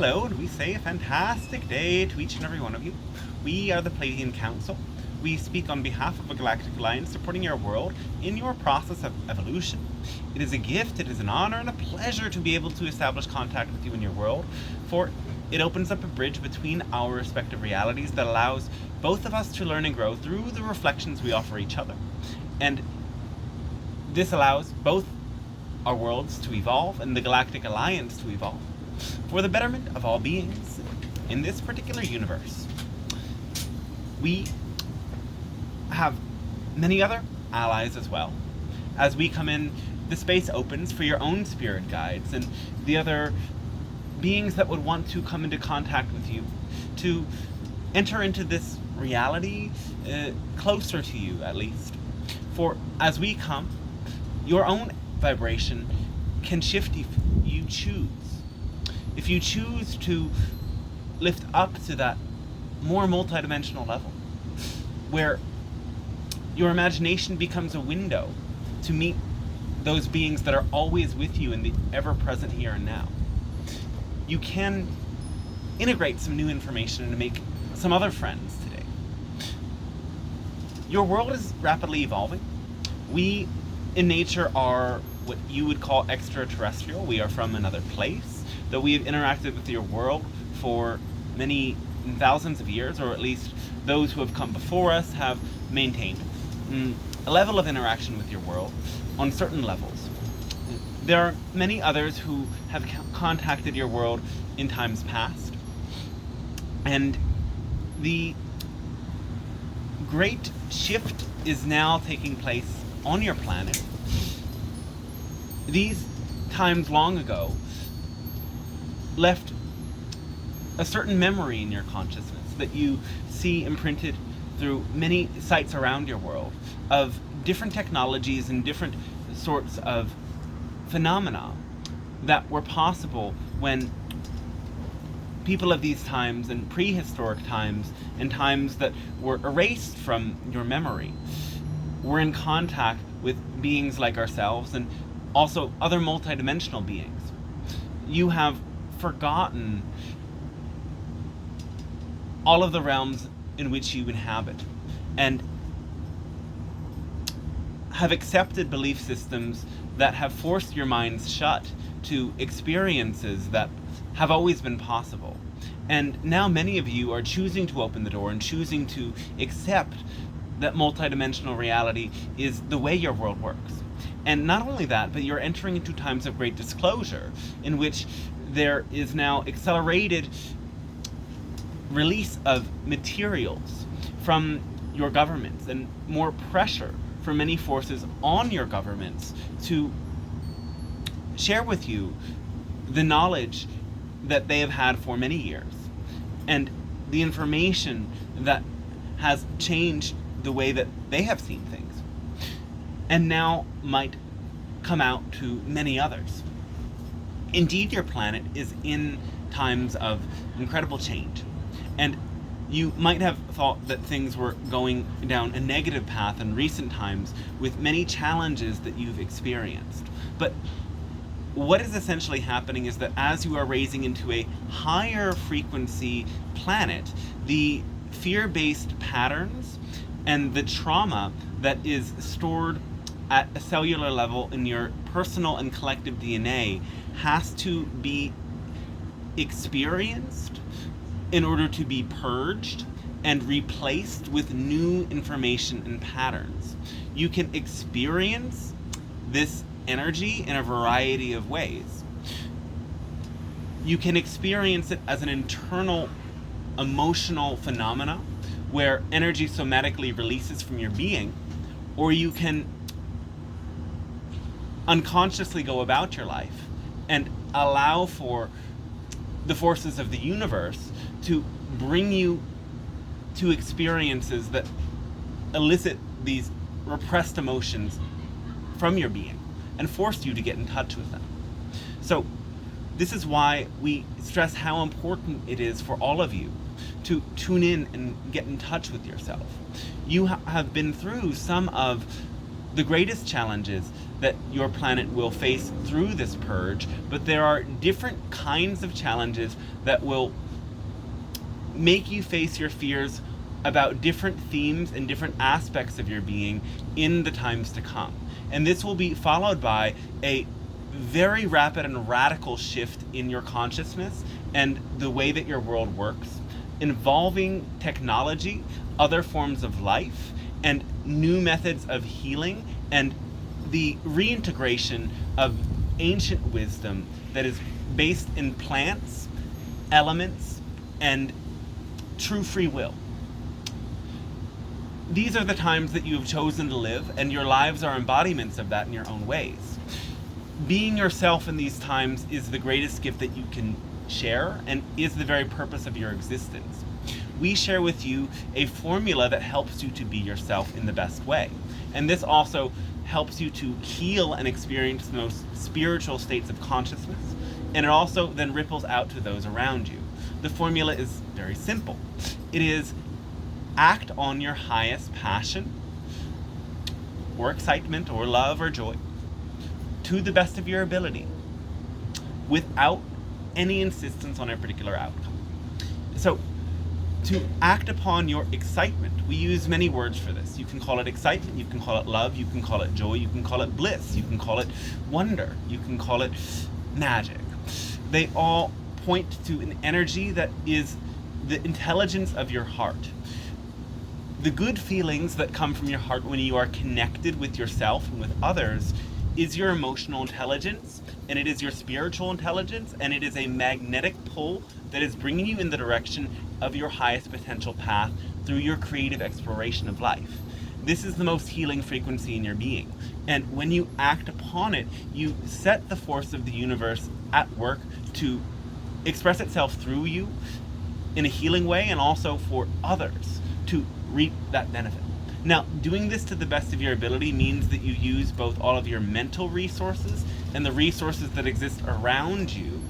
Hello, and we say a fantastic day to each and every one of you. We are the Pleiadian Council. We speak on behalf of a galactic alliance supporting your world in your process of evolution. It is a gift, it is an honor, and a pleasure to be able to establish contact with you in your world, for it opens up a bridge between our respective realities that allows both of us to learn and grow through the reflections we offer each other. And this allows both our worlds to evolve and the galactic alliance to evolve for the betterment of all beings in this particular universe. We have many other allies as well. As we come in, the space opens for your own spirit guides and the other beings that would want to come into contact with you to enter into this reality closer to you, at least. For as we come, your own vibration can shift if you choose. If you choose to lift up to that more multidimensional level, where your imagination becomes a window to meet those beings that are always with you in the ever-present here and now, you can integrate some new information and make some other friends today. Your world is rapidly evolving. We, in nature, are what you would call extraterrestrial. We are from another place, though we have interacted with your world for many thousands of years, or at least those who have come before us have maintained a level of interaction with your world on certain levels. There are many others who have contacted your world in times past, and the great shift is now taking place on your planet. These times long ago left a certain memory in your consciousness that you see imprinted through many sites around your world of different technologies and different sorts of phenomena that were possible when people of these times and prehistoric times and times that were erased from your memory were in contact with beings like ourselves and also other multidimensional beings. You have forgotten all of the realms in which you inhabit and have accepted belief systems that have forced your minds shut to experiences that have always been possible. And now many of you are choosing to open the door and choosing to accept that multidimensional reality is the way your world works. And not only that, but you're entering into times of great disclosure in which there is now accelerated release of materials from your governments and more pressure from many forces on your governments to share with you the knowledge that they have had for many years and the information that has changed the way that they have seen things and now might come out to many others. Indeed, your planet is in times of incredible change, and you might have thought that things were going down a negative path in recent times with many challenges that you've experienced. But what is essentially happening is that as you are raising into a higher frequency planet, the fear-based patterns and the trauma that is stored at a cellular level in your personal and collective DNA has to be experienced in order to be purged and replaced with new information and patterns. You can experience this energy in a variety of ways. You can experience it as an internal emotional phenomena where energy somatically releases from your being, or you can unconsciously go about your life and allow for the forces of the universe to bring you to experiences that elicit these repressed emotions from your being and force you to get in touch with them. So this is why we stress how important it is for all of you to tune in and get in touch with yourself. You have been through some of the greatest challenges that your planet will face through this purge, but there are different kinds of challenges that will make you face your fears about different themes and different aspects of your being in the times to come. And this will be followed by a very rapid and radical shift in your consciousness and the way that your world works, involving technology, other forms of life, and new methods of healing, and the reintegration of ancient wisdom that is based in plants, elements, and true free will. These are the times that you have chosen to live, and your lives are embodiments of that in your own ways. Being yourself in these times is the greatest gift that you can share and is the very purpose of your existence. We share with you a formula that helps you to be yourself in the best way. And this also helps you to heal and experience the most spiritual states of consciousness. And it also then ripples out to those around you. The formula is very simple. It is act on your highest passion or excitement or love or joy to the best of your ability without any insistence on a particular outcome. So to act upon your excitement, we use many words for this. You can call it excitement, you can call it love, you can call it joy, you can call it bliss, you can call it wonder, you can call it magic. They all point to an energy that is the intelligence of your heart. The good feelings that come from your heart when you are connected with yourself and with others is your emotional intelligence, and it is your spiritual intelligence, and it is a magnetic pull that is bringing you in the direction of your highest potential path through your creative exploration of life. This is the most healing frequency in your being. And when you act upon it, you set the force of the universe at work to express itself through you in a healing way, and also for others to reap that benefit. Now, doing this to the best of your ability means that you use both all of your mental resources and the resources that exist around you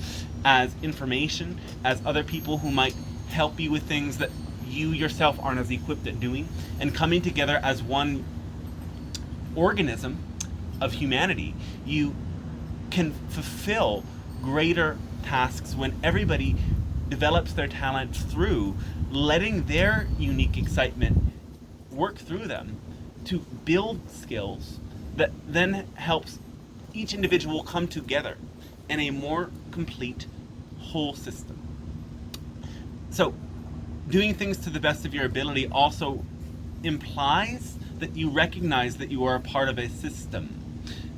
as information, as other people who might help you with things that you yourself aren't as equipped at doing, and coming together as one organism of humanity, you can fulfill greater tasks when everybody develops their talents through letting their unique excitement work through them to build skills that then helps each individual come together in a more complete whole system. So doing things to the best of your ability also implies that you recognize that you are a part of a system,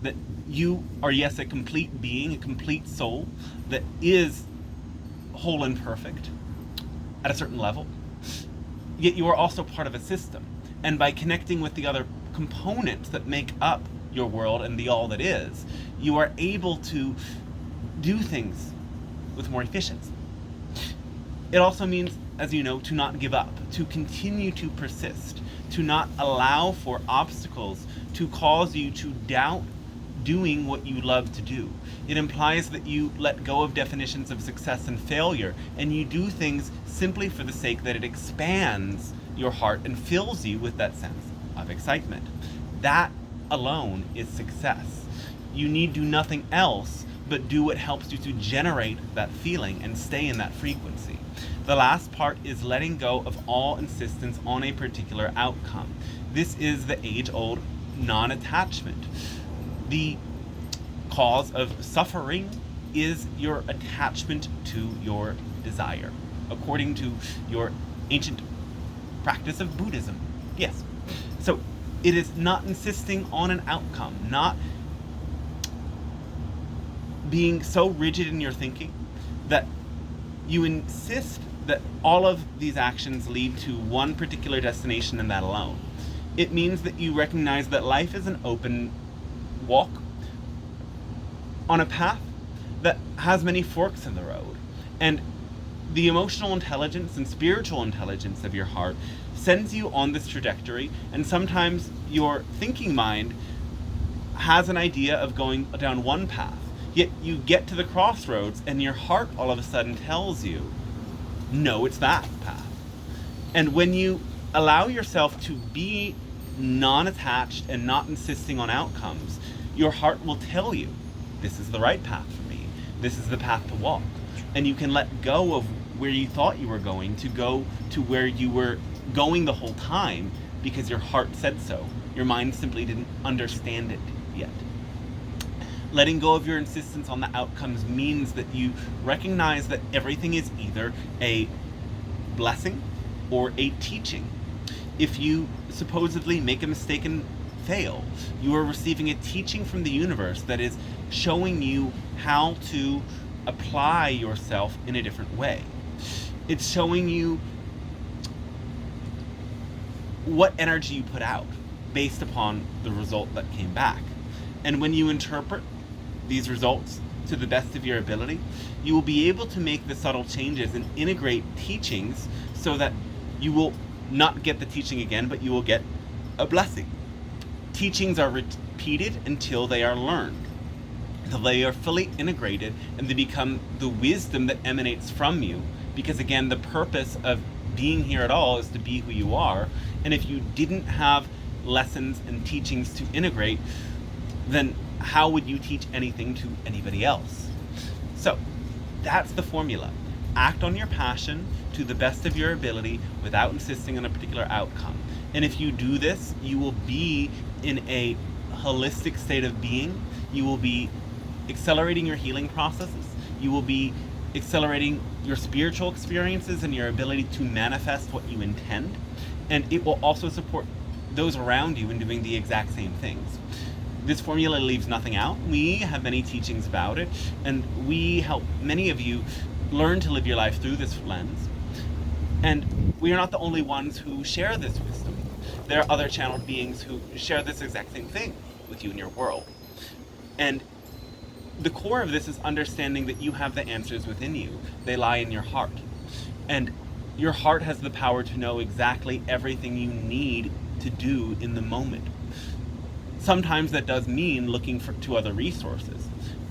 that you are, yes, a complete being, a complete soul that is whole and perfect at a certain level, yet you are also part of a system. And by connecting with the other components that make up your world and the all that is, you are able to do things with more efficiency. It also means, as you know, to not give up, to continue to persist, to not allow for obstacles to cause you to doubt doing what you love to do. It implies that you let go of definitions of success and failure, and you do things simply for the sake that it expands your heart and fills you with that sense of excitement. That alone is success. You need do nothing else but do what helps you to generate that feeling and stay in that frequency. The last part is letting go of all insistence on a particular outcome. This is the age-old non-attachment. The cause of suffering is your attachment to your desire, according to your ancient practice of Buddhism. Yes. So it is not insisting on an outcome, not being so rigid in your thinking that you insist that all of these actions lead to one particular destination and that alone. It means that you recognize that life is an open walk on a path that has many forks in the road. And the emotional intelligence and spiritual intelligence of your heart sends you on this trajectory, and sometimes your thinking mind has an idea of going down one path, yet you get to the crossroads and your heart all of a sudden tells you, no, it's that path. And when you allow yourself to be non-attached and not insisting on outcomes, your heart will tell you, this is the right path for me. This is the path to walk. And you can let go of where you thought you were going to go to where you were going the whole time because your heart said so. Your mind simply didn't understand it yet. Letting go of your insistence on the outcomes means that you recognize that everything is either a blessing or a teaching. If you supposedly make a mistake and fail, you are receiving a teaching from the universe that is showing you how to apply yourself in a different way. It's showing you what energy you put out based upon the result that came back. And when you interpret these results to the best of your ability, you will be able to make the subtle changes and integrate teachings so that you will not get the teaching again, but you will get a blessing. Teachings are repeated until they are learned, until they are fully integrated and they become the wisdom that emanates from you. Because again, the purpose of being here at all is to be who you are. And if you didn't have lessons and teachings to integrate, then how would you teach anything to anybody else? So that's the formula. Act on your passion to the best of your ability without insisting on a particular outcome. And if you do this, you will be in a holistic state of being. You will be accelerating your healing processes. You will be accelerating your spiritual experiences and your ability to manifest what you intend. And it will also support those around you in doing the exact same things. This formula leaves nothing out. We have many teachings about it, and we help many of you learn to live your life through this lens. And we are not the only ones who share this wisdom. There are other channeled beings who share this exact same thing with you in your world. And the core of this is understanding that you have the answers within you. They lie in your heart. And your heart has the power to know exactly everything you need to do in the moment. Sometimes that does mean looking to other resources.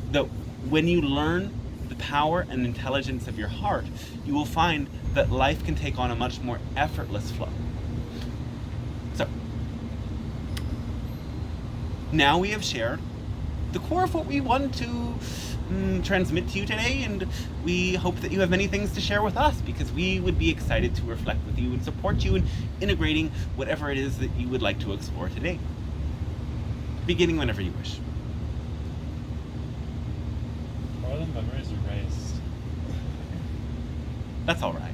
Though when you learn the power and intelligence of your heart, you will find that life can take on a much more effortless flow. So, now we have shared the core of what we want to transmit to you today, and we hope that you have many things to share with us, because we would be excited to reflect with you and support you in integrating whatever it is that you would like to explore today. Beginning whenever you wish. More than memories erased. That's all right.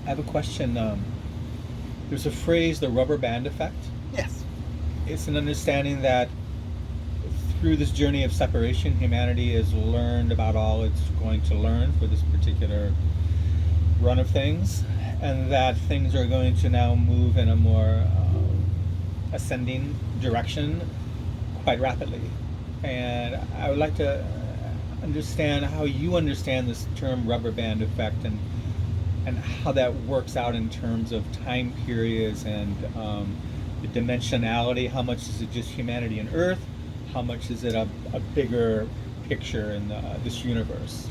I have a question. There's a phrase, the rubber band effect. Yes. It's an understanding that through this journey of separation, humanity has learned about all it's going to learn for this particular run of things, and that things are going to now move in a more ascending direction quite rapidly. And I would like to understand how you understand this term rubber band effect, and how that works out in terms of time periods and the dimensionality. How much is it just humanity and Earth? How much is it a bigger picture in this universe?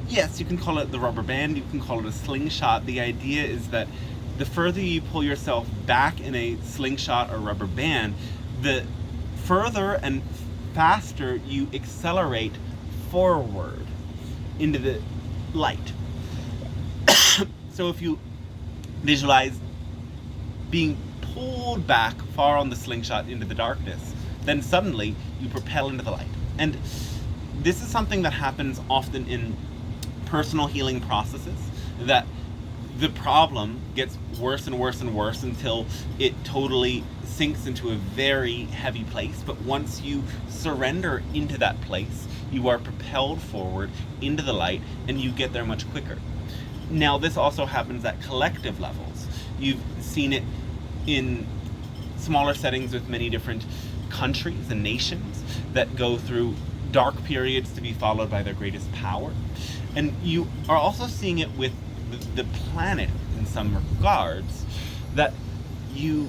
Yes, you can call it the rubber band, you can call it a slingshot. The idea is that the further you pull yourself back in a slingshot or rubber band, the further and faster you accelerate forward into the light. So if you visualize being pulled back far on the slingshot into the darkness, then suddenly you propel into the light. And this is something that happens often in personal healing processes, that the problem gets worse and worse and worse until it totally sinks into a very heavy place. But once you surrender into that place, you are propelled forward into the light, and you get there much quicker. Now, this also happens at collective levels. You've seen it in smaller settings with many different countries and nations that go through dark periods to be followed by their greatest power. And you are also seeing it with the planet in some regards, that you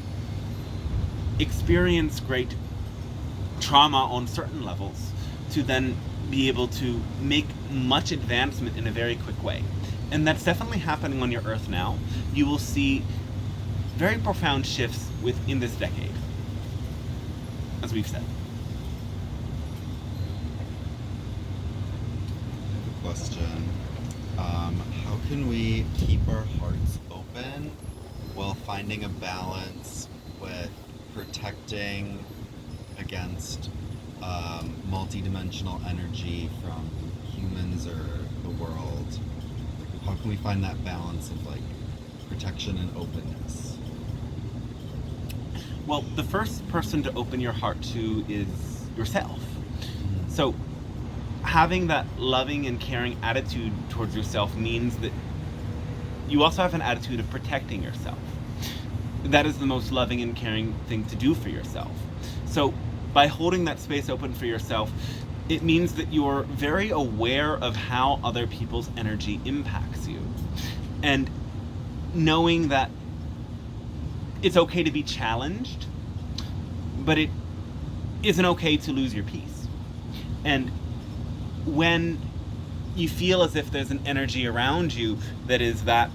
experience great trauma on certain levels to then be able to make much advancement in a very quick way. And that's definitely happening on your Earth now. You will see very profound shifts within this decade, as we've said. I have a question. How can we keep our hearts open while finding a balance with protecting against multi-dimensional energy from humans or the world? How can we find that balance of like protection and openness? Well, the first person to open your heart to is yourself. So having that loving and caring attitude towards yourself means that you also have an attitude of protecting yourself. That is the most loving and caring thing to do for yourself. So by holding that space open for yourself, it means that you're very aware of how other people's energy impacts you. And knowing that it's okay to be challenged, but it isn't okay to lose your peace. And when you feel as if there's an energy around you that is that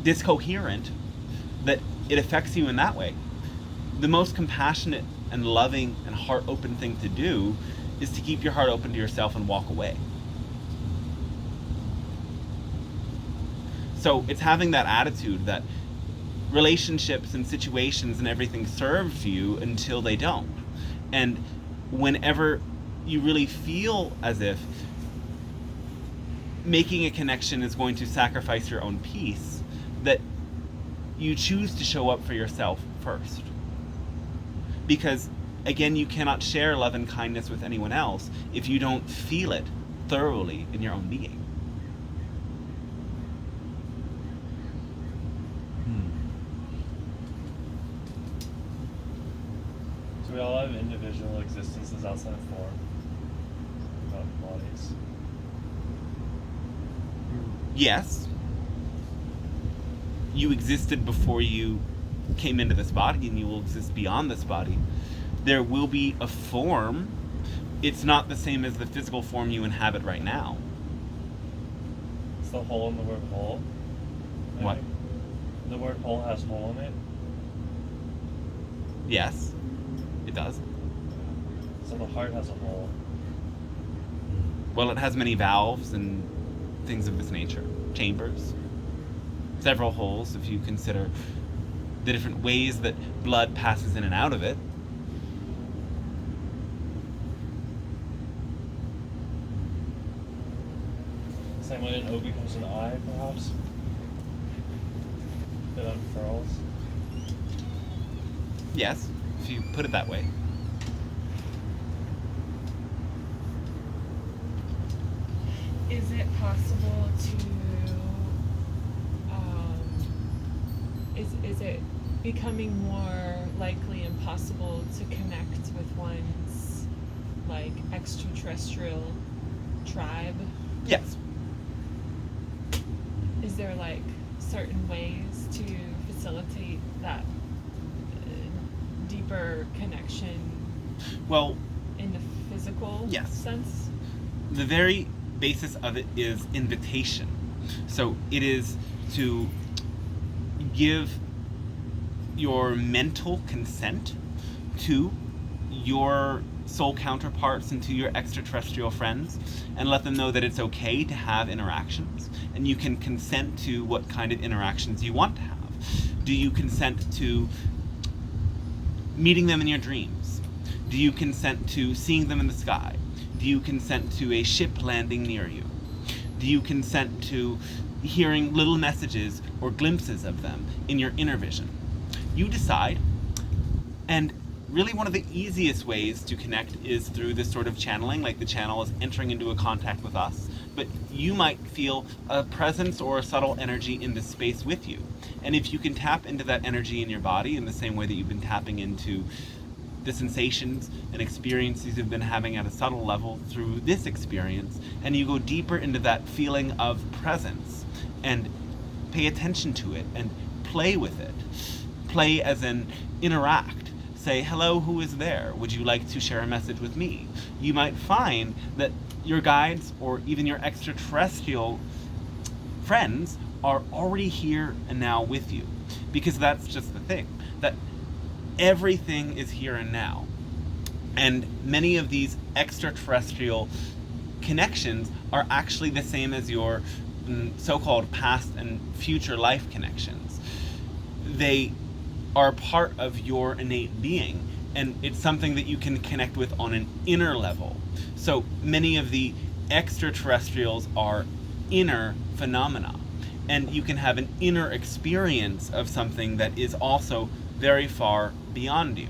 discoherent, that it affects you in that way, the most compassionate and loving and heart-open thing to do is to keep your heart open to yourself and walk away. So it's having that attitude that relationships and situations and everything serves you until they don't. And whenever you really feel as if making a connection is going to sacrifice your own peace, that you choose to show up for yourself first. Because, again, you cannot share love and kindness with anyone else if you don't feel it thoroughly in your own being. So we all have individual existences outside of form, without bodies. Yes, you existed before you came into this body, and you will exist beyond this body. There will be a form. It's not the same as the physical form you inhabit right now. It's the hole in the word hole. What? The word hole has hole in it. Yes, it does. So the heart has a hole. Well, it has many valves and things of this nature. Chambers. Several holes if you consider the different ways that blood passes in and out of it. Same way an O becomes an I, perhaps. It unfurls. Yes, if you put it that way. Is it possible to, is it becoming more likely and possible to connect with one's, like, extraterrestrial tribe? Yes. Is there, like, certain ways to facilitate that deeper connection Well, in the physical Yes. sense? the very basis of it is invitation. So it is to give your mental consent to your soul counterparts and to your extraterrestrial friends, and let them know that it's okay to have interactions, and you can consent to what kind of interactions you want to have. Do you consent to meeting them in your dreams? Do you consent to seeing them in the sky? Do you consent to a ship landing near you? Do you consent to hearing little messages or glimpses of them in your inner vision? You decide. And really one of the easiest ways to connect is through this sort of channeling, like the channel is entering into a contact with us. But you might feel a presence or a subtle energy in this space with you. And if you can tap into that energy in your body in the same way that you've been tapping into the sensations and experiences you've been having at a subtle level through this experience, and you go deeper into that feeling of presence and pay attention to it and play with it. Play as in interact. say, hello, who is there? Would you like to share a message with me? You might find that your guides or even your extraterrestrial friends are already here and now with you. Because that's just the thing, that everything is here and now. And many of these extraterrestrial connections are actually the same as your so-called past and future life connections. They are part of your innate being, and it's something that you can connect with on an inner level. So many of the extraterrestrials are inner phenomena, and you can have an inner experience of something that is also very far beyond you.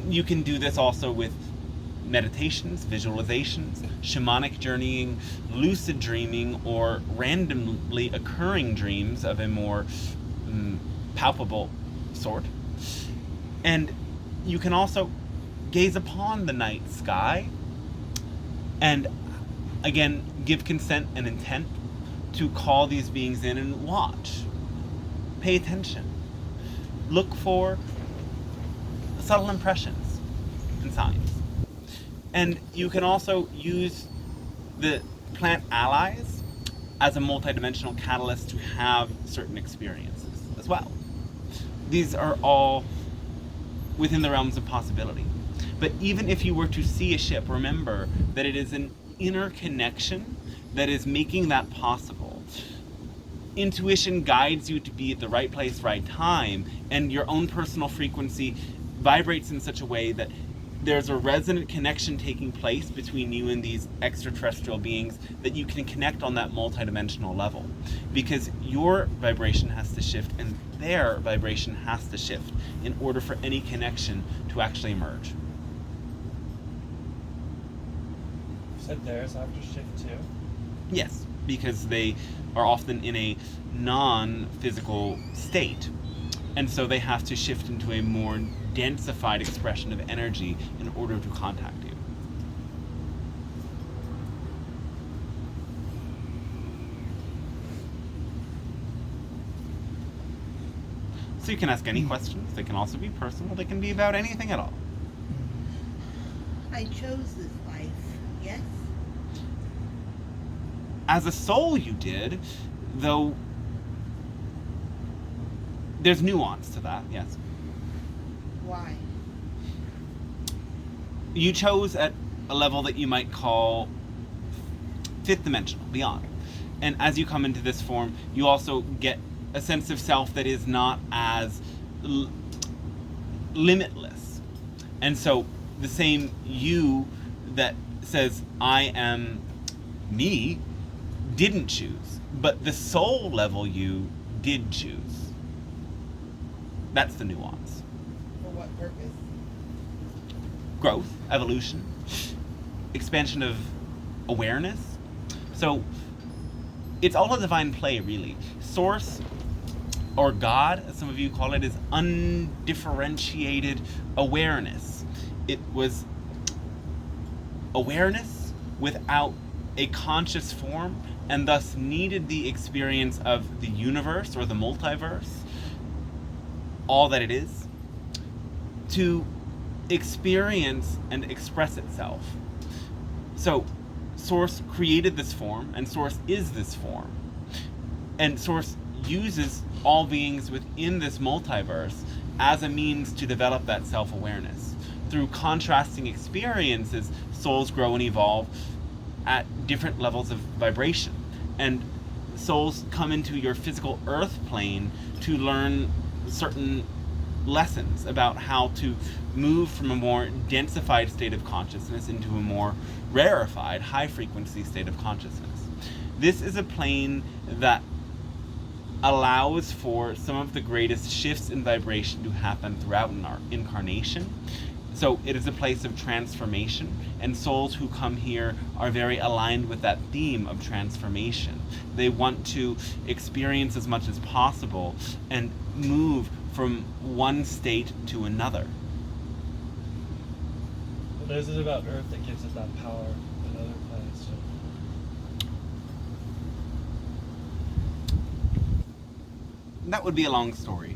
You can do this also with meditations, visualizations, shamanic journeying, lucid dreaming, or randomly occurring dreams of a more palpable sort. And you can also gaze upon the night sky and, again, give consent and intent to call these beings in and watch. Pay attention. Look for subtle impressions and signs. And you can also use the plant allies as a multidimensional catalyst to have certain experiences as well. These are all within the realms of possibility. But even if you were to see a ship, remember that it is an inner connection that is making that possible. Intuition guides you to be at the right place, right time, and your own personal frequency vibrates in such a way that there's a resonant connection taking place between you and these extraterrestrial beings that you can connect on that multidimensional level. Because your vibration has to shift and their vibration has to shift in order for any connection to actually emerge. You said theirs have to shift too? Yes, because they are often in a non-physical state. And so they have to shift into a more densified expression of energy in order to contact you. So you can ask any questions. They can also be personal. They can be about anything at all. I chose this life, yes? As a soul you did, though there's nuance to that, yes. Why? You chose at a level that you might call fifth dimensional, beyond. And as you come into this form, you also get a sense of self that is not as limitless. And so the same you that says, I am me, didn't choose. But the soul level you did choose. That's the nuance. For what purpose? Growth, evolution, expansion of awareness. So it's all a divine play, really. Source, or God, as some of you call it, is undifferentiated awareness. It was awareness without a conscious form, and thus needed the experience of the universe or the multiverse, all that it is, to experience and express itself. So Source created this form, and Source is this form. And Source uses all beings within this multiverse as a means to develop that self-awareness. Through contrasting experiences, souls grow and evolve at different levels of vibration. And souls come into your physical earth plane to learn certain lessons about how to move from a more densified state of consciousness into a more rarefied, high-frequency state of consciousness. This is a plane that allows for some of the greatest shifts in vibration to happen throughout our incarnation. So it is a place of transformation, and souls who come here are very aligned with that theme of transformation. They want to experience as much as possible and move from one state to another. What is it about Earth that gives it that power that other planets don't? That would be a long story.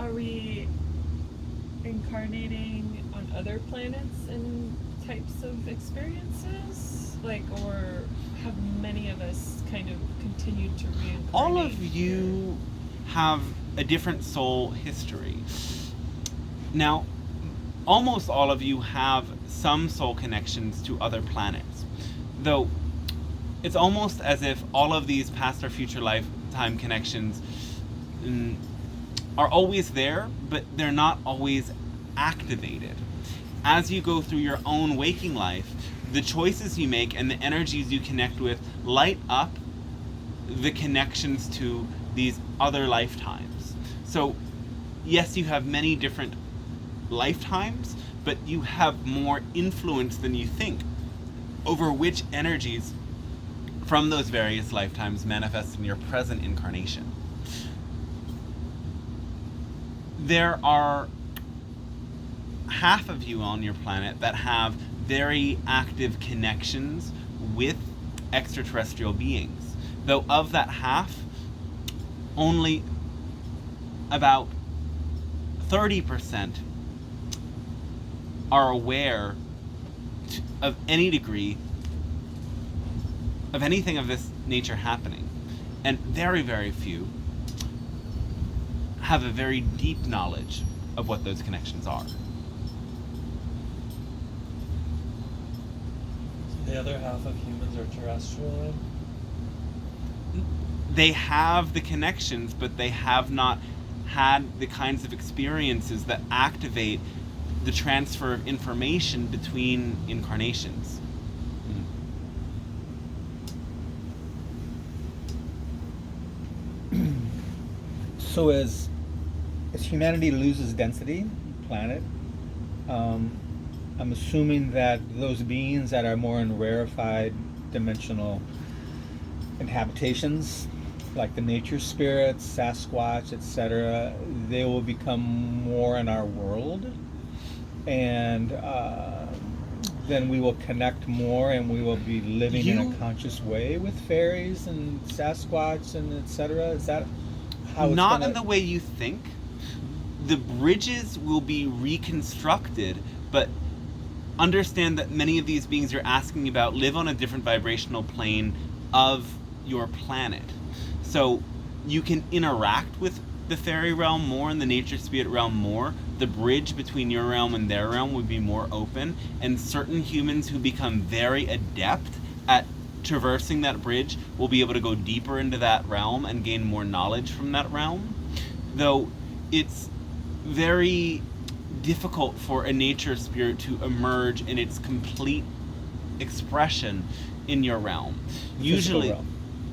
Are we incarnating on other planets in types of experiences? Like, or have many of us kind of continued to reincarnate? All of you have a different soul history. Now, almost all of you have some soul connections to other planets, though it's almost as if all of these past or future lifetime connections are always there, but they're not always activated. As you go through your own waking life, the choices you make and the energies you connect with light up the connections to these other lifetimes. So, yes, you have many different lifetimes, but you have more influence than you think over which energies from those various lifetimes manifest in your present incarnation. There are half of you on your planet that have very active connections with extraterrestrial beings. Though of that half, only about 30% are aware of any degree of anything of this nature happening. And very, very few have a very deep knowledge of what those connections are. The other half of humans are terrestrial. They have the connections, but they have not had the kinds of experiences that activate the transfer of information between incarnations. So as humanity loses density, planet, I'm assuming that those beings that are more in rarefied dimensional inhabitations, like the nature spirits, Sasquatch, etc., they will become more in our world, and then we will connect more, and we will be living in a conscious way with fairies and Sasquatch and etc. Is that how it's Not in the way you think. The bridges will be reconstructed, but understand that many of these beings you're asking about live on a different vibrational plane of your planet. So you can interact with the fairy realm more and the nature spirit realm more. The bridge between your realm and their realm would be more open, and certain humans who become very adept at traversing that bridge will be able to go deeper into that realm and gain more knowledge from that realm. Though it's very difficult for a nature spirit to emerge in its complete expression in your realm. Usually realm.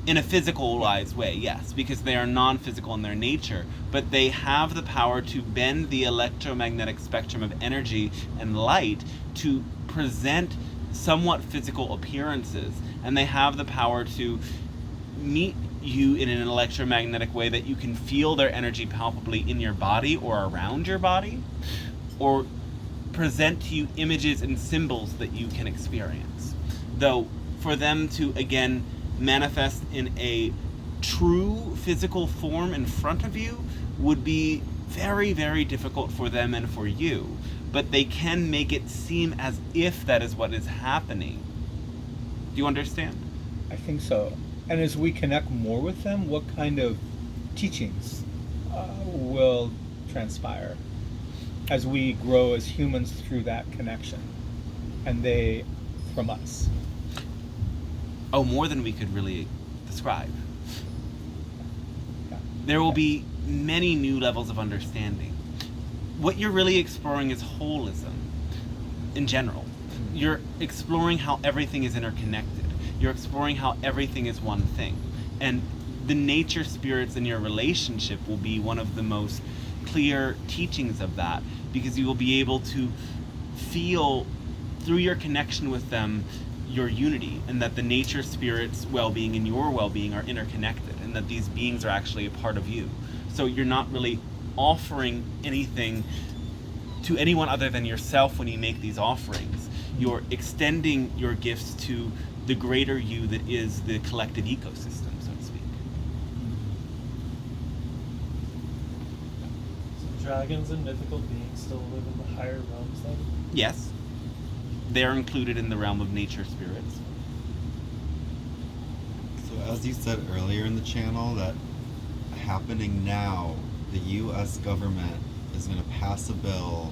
in a physicalized way, yes, because they are non-physical in their nature, but they have the power to bend the electromagnetic spectrum of energy and light to present somewhat physical appearances, and they have the power to meet you in an electromagnetic way that you can feel their energy palpably in your body or around your body, or present to you images and symbols that you can experience. Though for them to again manifest in a true physical form in front of you would be very, very difficult for them and for you, but they can make it seem as if that is what is happening. Do you understand? I think so. And as we connect more with them, what kind of teachings will transpire as we grow as humans through that connection, and they from us? Oh, more than we could really describe. Yeah. There will be many new levels of understanding. What you're really exploring is holism in general. You're exploring how everything is interconnected. You're exploring how everything is one thing. And the nature spirits in your relationship will be one of the most clear teachings of that, because you will be able to feel through your connection with them your unity, and that the nature spirit's well-being and your well-being are interconnected, and that these beings are actually a part of you. So you're not really offering anything to anyone other than yourself when you make these offerings. You're extending your gifts to the greater you that is the collective ecosystem, so to speak. So dragons and mythical beings still live in the higher realms then? Yes, they're included in the realm of nature spirits. So as you said earlier in the channel, that happening now, the U.S. government is going to pass a bill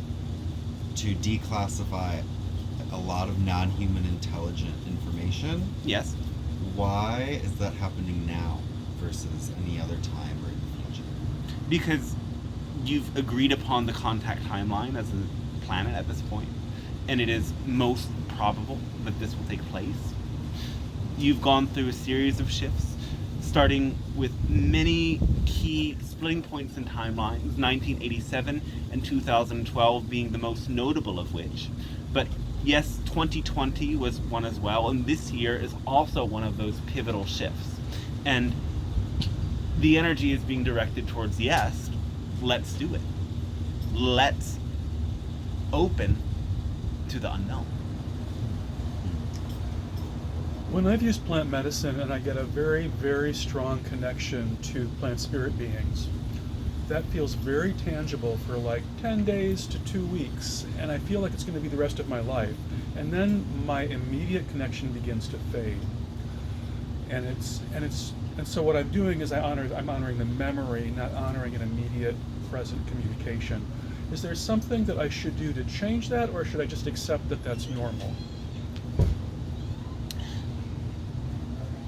to declassify a lot of non-human intelligent information. Yes, Why is that happening now versus any other time or in the future? because you've agreed upon the contact timeline as a planet at this point, and it is most probable that this will take place. You've gone through a series of shifts, starting with many key splitting points in timelines, 1987 and 2012 being the most notable of which. But yes, 2020 was one as well, and this year is also one of those pivotal shifts. And the energy is being directed towards, yes, let's do it. Let's open to the unknown. When I've used plant medicine and I get a very, very strong connection to plant spirit beings, that feels very tangible for like 10 days to 2 weeks, and I feel like it's going to be the rest of my life. And then my immediate connection begins to fade. And so what I'm doing is I'm honoring the memory, not honoring an immediate present communication. Is there something that I should do to change that, or should I just accept that that's normal?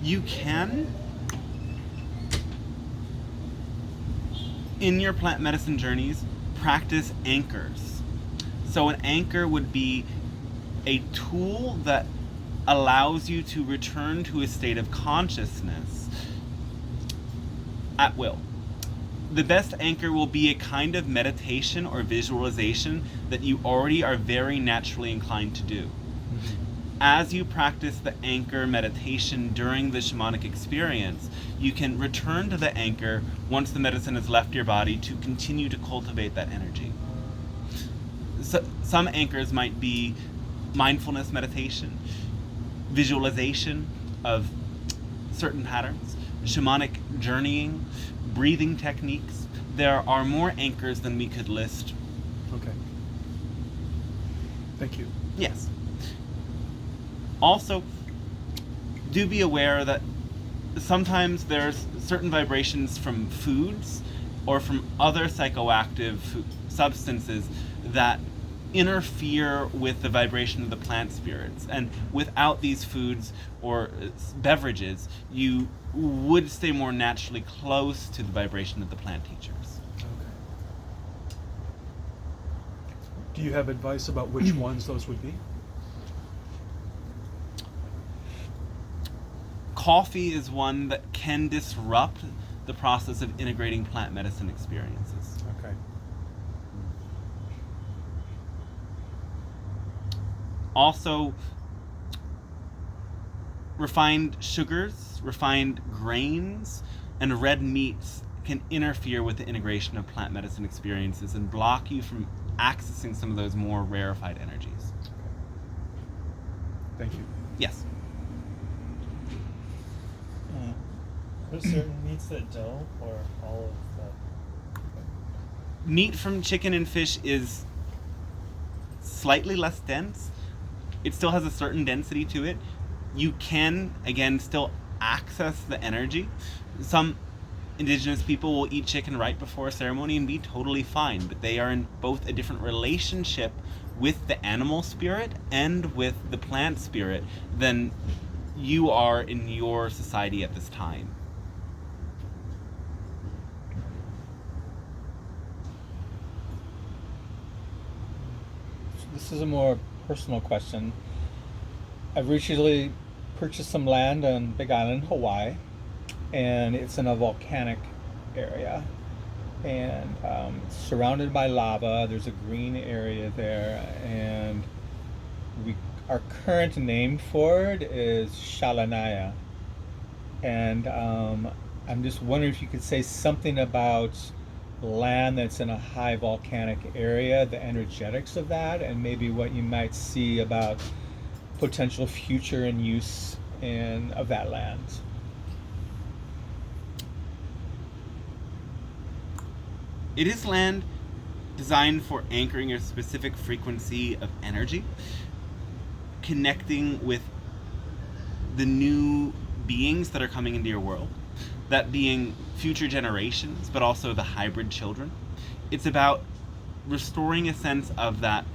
You can, in your plant medicine journeys, practice anchors. So an anchor would be a tool that allows you to return to a state of consciousness at will. The best anchor will be a kind of meditation or visualization that you already are very naturally inclined to do. As you practice the anchor meditation during the shamanic experience, you can return to the anchor once the medicine has left your body to continue to cultivate that energy. So, some anchors might be mindfulness meditation, visualization of certain patterns, shamanic journeying, breathing techniques. There are more anchors than we could list. Okay. Thank you. Yes. Also, do be aware that sometimes there's certain vibrations from foods or from other psychoactive substances that interfere with the vibration of the plant spirits. And without these foods or beverages, you would stay more naturally close to the vibration of the plant teachers. Okay. Do you have advice about which ones those would be? Coffee is one that can disrupt the process of integrating plant medicine experiences. Okay. Also, refined sugars, refined grains, and red meats can interfere with the integration of plant medicine experiences and block you from accessing some of those more rarefied energies. Thank you. Yes. Are there certain meats that don't, or all of them? Meat from chicken and fish is slightly less dense. It still has a certain density to it. You can, again, still access the energy. Some indigenous people will eat chicken right before a ceremony and be totally fine, but they are in both a different relationship with the animal spirit and with the plant spirit than you are in your society at this time. This is a more personal question. I've recently purchased some land on Big Island, Hawaii, and it's in a volcanic area. And it's surrounded by lava. There's a green area there, and our current name for it is Shalanaya. And I'm just wondering if you could say something about land that's in a high volcanic area, the energetics of that, and maybe what you might see about potential future and use of that land. It is land designed for anchoring a specific frequency of energy, connecting with the new beings that are coming into your world, that being future generations, but also the hybrid children. It's about restoring a sense of that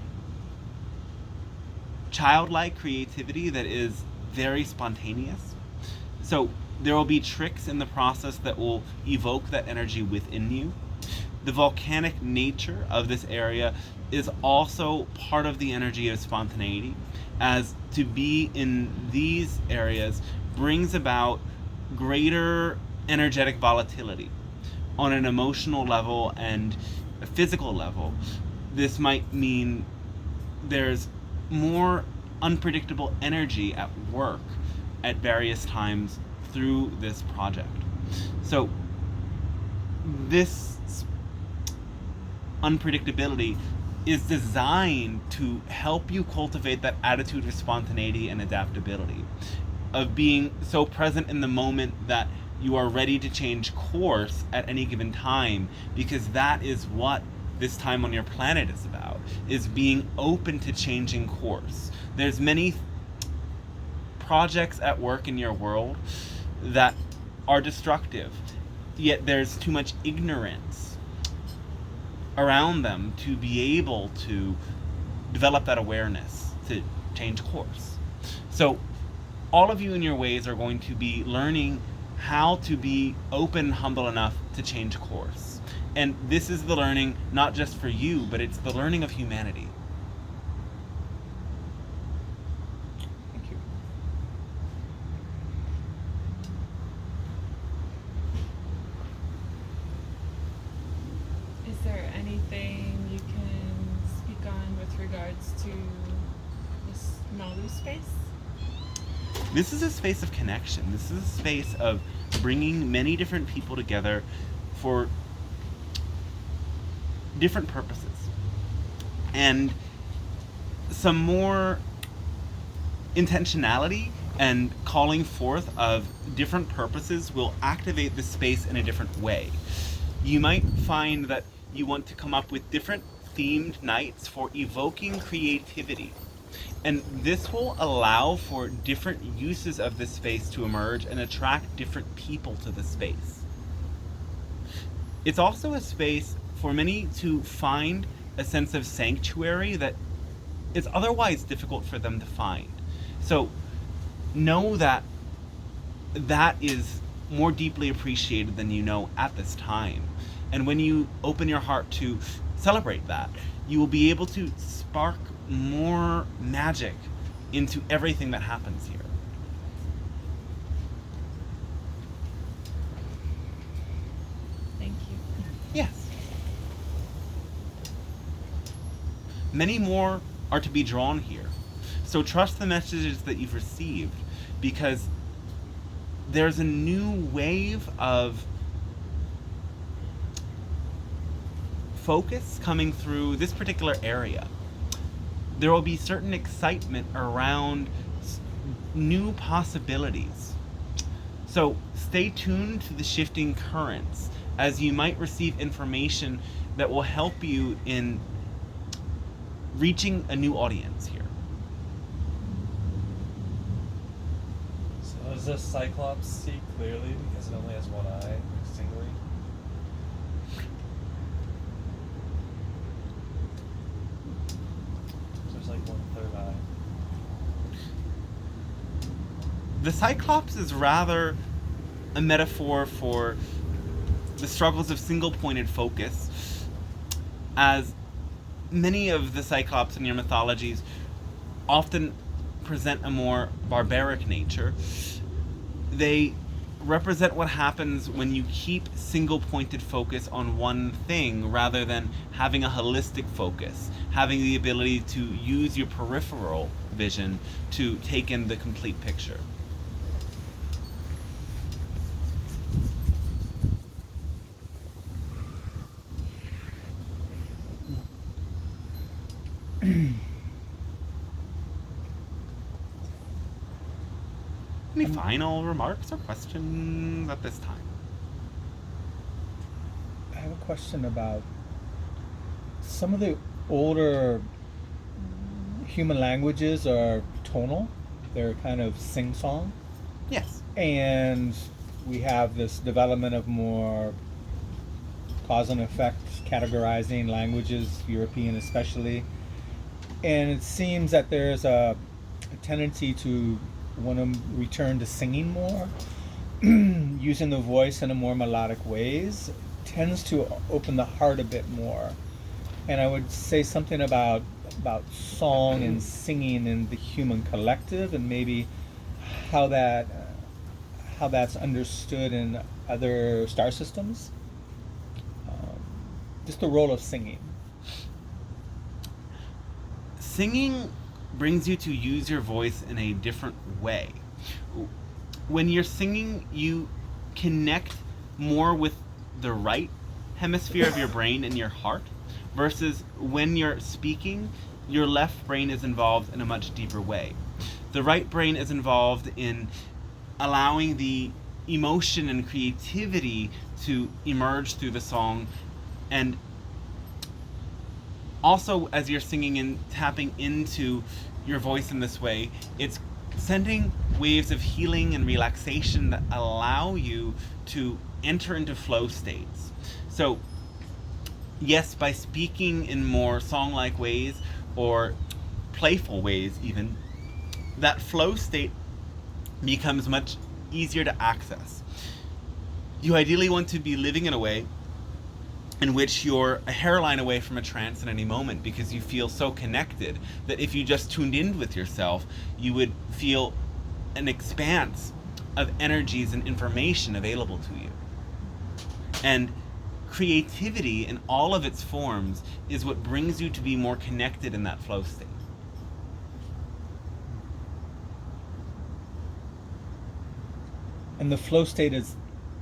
childlike creativity that is very spontaneous. So there will be tricks in the process that will evoke that energy within you. The volcanic nature of this area is also part of the energy of spontaneity, as to be in these areas brings about greater energetic volatility on an emotional level and a physical level. This might mean there's more unpredictable energy at work at various times through this project. So this unpredictability is designed to help you cultivate that attitude of spontaneity and adaptability, of being so present in the moment that you are ready to change course at any given time, because that is what this time on your planet is about, is being open to changing course. There's many projects at work in your world that are destructive, yet there's too much ignorance around them to be able to develop that awareness to change course. So all of you in your ways are going to be learning how to be open and humble enough to change course. And this is the learning not just for you, but it's the learning of humanity. Thank you. Is there anything you can speak on with regards to this Malu space? This is a space of connection. This is a space of bringing many different people together for different purposes. And some more intentionality and calling forth of different purposes will activate the space in a different way. You might find that you want to come up with different themed nights for evoking creativity. And this will allow for different uses of this space to emerge and attract different people to the space. It's also a space for many to find a sense of sanctuary that is otherwise difficult for them to find. So know that that is more deeply appreciated than you know at this time. And when you open your heart to celebrate that, you will be able to spark more magic into everything that happens here. Thank you. Yes. Many more are to be drawn here. So trust the messages that you've received, because there's a new wave of focus coming through this particular area. There will be certain excitement around new possibilities. So stay tuned to the shifting currents, as you might receive information that will help you in reaching a new audience here. So does this Cyclops see clearly because it only has one eye, singly? So there's like 1/3 eye. The Cyclops is rather a metaphor for the struggles of single-pointed focus, as many of the Cyclops in your mythologies often present a more barbaric nature. They represent what happens when you keep single-pointed focus on one thing rather than having a holistic focus, having the ability to use your peripheral vision to take in the complete picture. Any final remarks or questions at this time? I have a question about some of the older human languages are tonal. They're kind of sing-song. Yes. And we have this development of more cause and effect categorizing languages, European especially. And it seems that there's a tendency to want to return to singing more, using the voice in a more melodic ways, tends to open the heart a bit more. And I would say something about song and singing in the human collective, and maybe how that's understood in other star systems. Just the role of singing. Singing brings you to use your voice in a different way. When you're singing, you connect more with the right hemisphere of your brain and your heart, versus when you're speaking, your left brain is involved in a much deeper way. The right brain is involved in allowing the emotion and creativity to emerge through the song, and also as you're singing and tapping into your voice in this way, it's sending waves of healing and relaxation that allow you to enter into flow states. So yes, by speaking in more song-like ways or playful ways even, that flow state becomes much easier to access. You ideally want to be living in a way in which you're a hairline away from a trance at any moment, because you feel so connected that if you just tuned in with yourself, you would feel an expanse of energies and information available to you. And creativity in all of its forms is what brings you to be more connected in that flow state. And the flow state is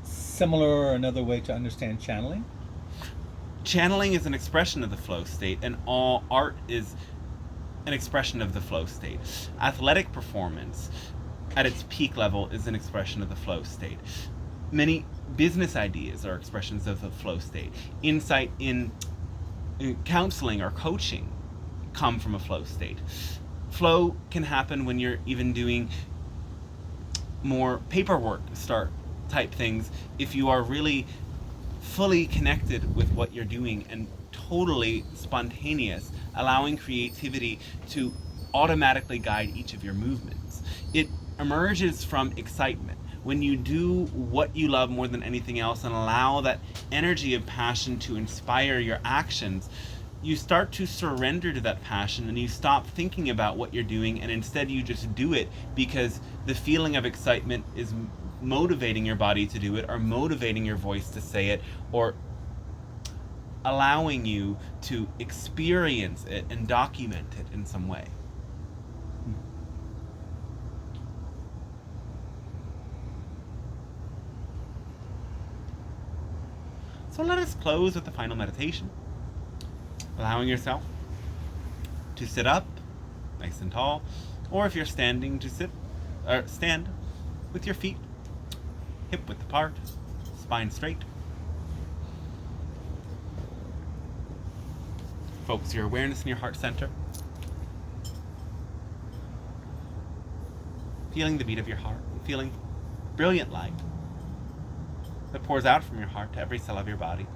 similar, or another way to understand channeling? Channeling is an expression of the flow state, and all art is an expression of the flow state. Athletic performance at its peak level is an expression of the flow state. Many business ideas are expressions of the flow state. Insight in counseling or coaching come from a flow state. Flow can happen when you're even doing more paperwork start type things, if you are really fully connected with what you're doing and totally spontaneous, allowing creativity to automatically guide each of your movements. It emerges from excitement. When you do what you love more than anything else and allow that energy of passion to inspire your actions, you start to surrender to that passion, and you stop thinking about what you're doing, and instead you just do it because the feeling of excitement is motivating your body to do it, or motivating your voice to say it, or allowing you to experience it and document it in some way. So let us close with the final meditation, allowing yourself to sit up nice and tall, or if you're standing, to stand with your feet hip width apart, spine straight. Focus your awareness in your heart center, feeling the beat of your heart, feeling brilliant light that pours out from your heart to every cell of your body.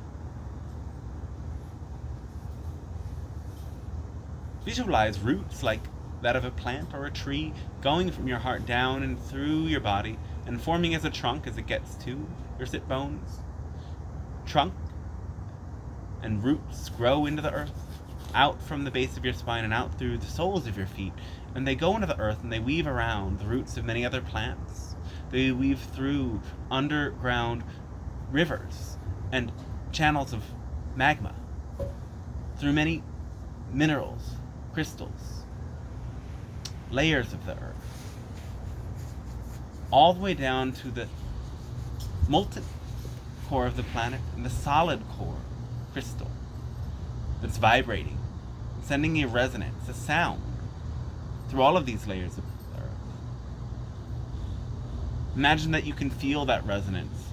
Visualize roots like that of a plant or a tree going from your heart down and through your body and forming as a trunk as it gets to your sit bones. Trunk and roots grow into the earth, out from the base of your spine and out through the soles of your feet, and they go into the earth and they weave around the roots of many other plants. They weave through underground rivers and channels of magma, through many minerals, crystals, layers of the earth, all the way down to the molten core of the planet and the solid core crystal that's vibrating, sending a resonance, a sound through all of these layers of the earth. Imagine that you can feel that resonance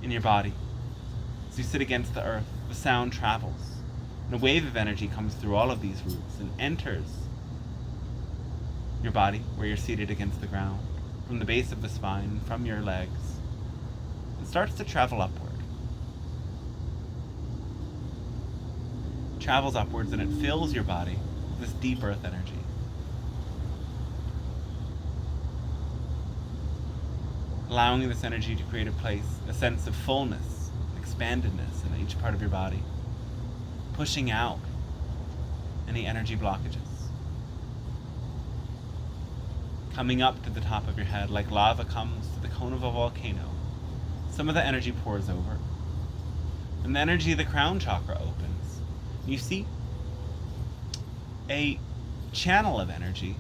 in your body, As you sit against the earth, the sound travels, and a wave of energy comes through all of these roots and enters your body where you're seated against the ground, from the base of the spine, from your legs, and starts to travel upward. It travels upwards and it fills your body with this deep earth energy. Allowing this energy to create a sense of fullness, expandedness in each part of your body, pushing out any energy blockages. Coming up to the top of your head like lava comes to the cone of a volcano. Some of the energy pours over, and the energy of the crown chakra opens. You see a channel of energy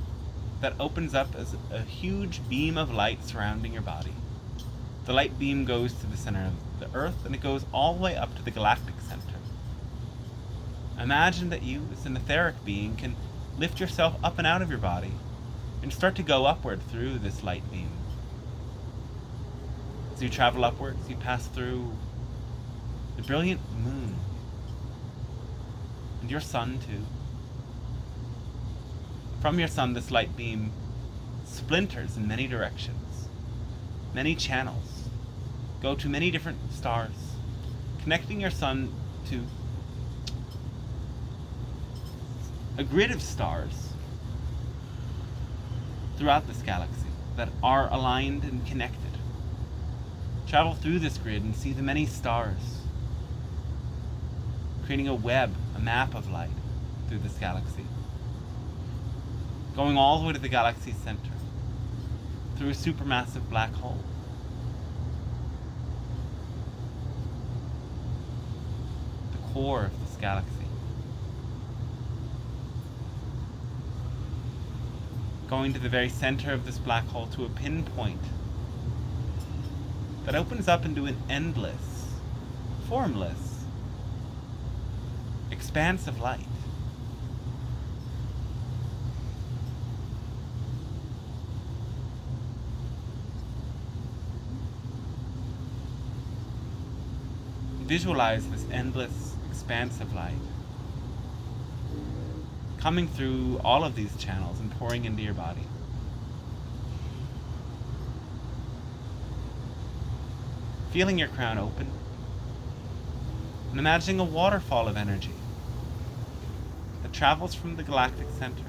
that opens up as a huge beam of light surrounding your body. The light beam goes to the center of the earth, and it goes all the way up to the galactic center. Imagine that you, as an etheric being, can lift yourself up and out of your body and start to go upward through this light beam. As you travel upwards, you pass through the brilliant moon and your sun too. From your sun, this light beam splinters in many directions. Many channels go to many different stars, connecting your sun to a grid of stars throughout this galaxy that are aligned and connected. Travel through this grid and see the many stars, creating a web, a map of light through this galaxy. Going all the way to the galaxy's center, through a supermassive black hole. The core of this galaxy. Going to the very center of this black hole to a pinpoint that opens up into an endless, formless expanse of light. Visualize this endless expanse of light coming through all of these channels and pouring into your body. Feeling your crown open and imagining a waterfall of energy that travels from the galactic center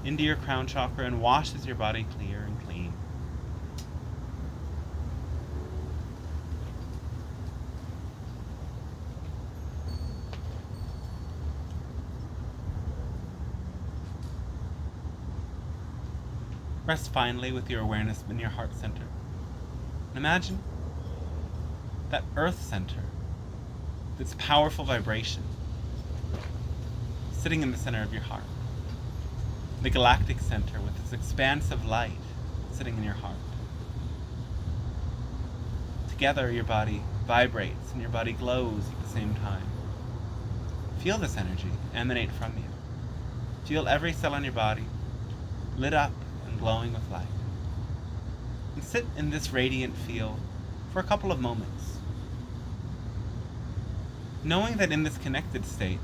into your crown chakra and washes your body clear and clean. Rest finally with your awareness in your heart center. And imagine that earth center, this powerful vibration, sitting in the center of your heart. The galactic center with this expanse of light sitting in your heart. Together your body vibrates and your body glows at the same time. Feel this energy emanate from you. Feel every cell in your body lit up and glowing with light. And sit in this radiant field for a couple of moments, knowing that in this connected state,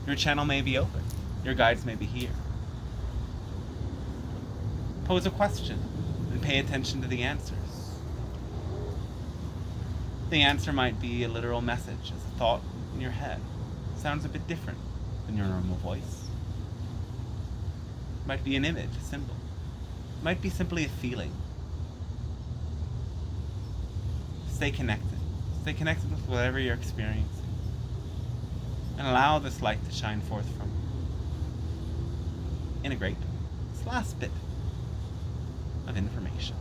your channel may be open, your guides may be here. Pose a question and pay attention to the answers. The answer might be a literal message as a thought in your head. It sounds a bit different than your normal voice. It might be an image, a symbol. It might be simply a feeling. Stay connected. Stay connected with whatever you're experiencing. And allow this light to shine forth from you. Integrate this last bit of information.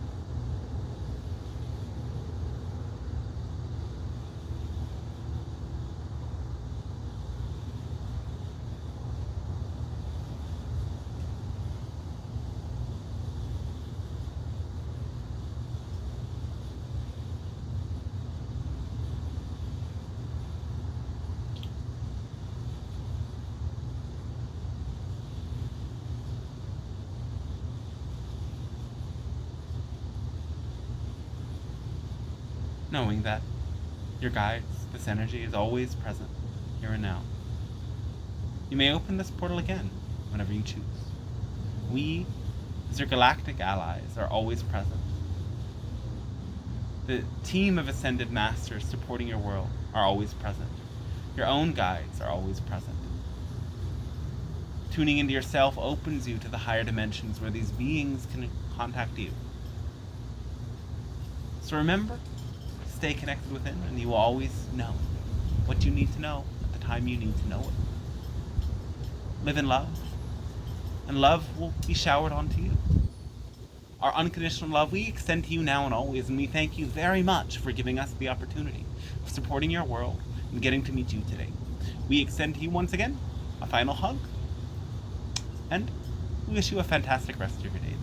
Knowing that your guides This energy is always present, here and now. You may open this portal again whenever you choose. We, as your galactic allies, are always present. The team of Ascended Masters supporting your world are always present. Your own guides are always present. Tuning into yourself opens you to the higher dimensions where these beings can contact you. So remember, stay connected within, and you will always know what you need to know at the time you need to know it. Live in love, and love will be showered onto you. Our unconditional love we extend to you now and always, and we thank you very much for giving us the opportunity of supporting your world and getting to meet you today. We extend to you once again a final hug, and we wish you a fantastic rest of your day.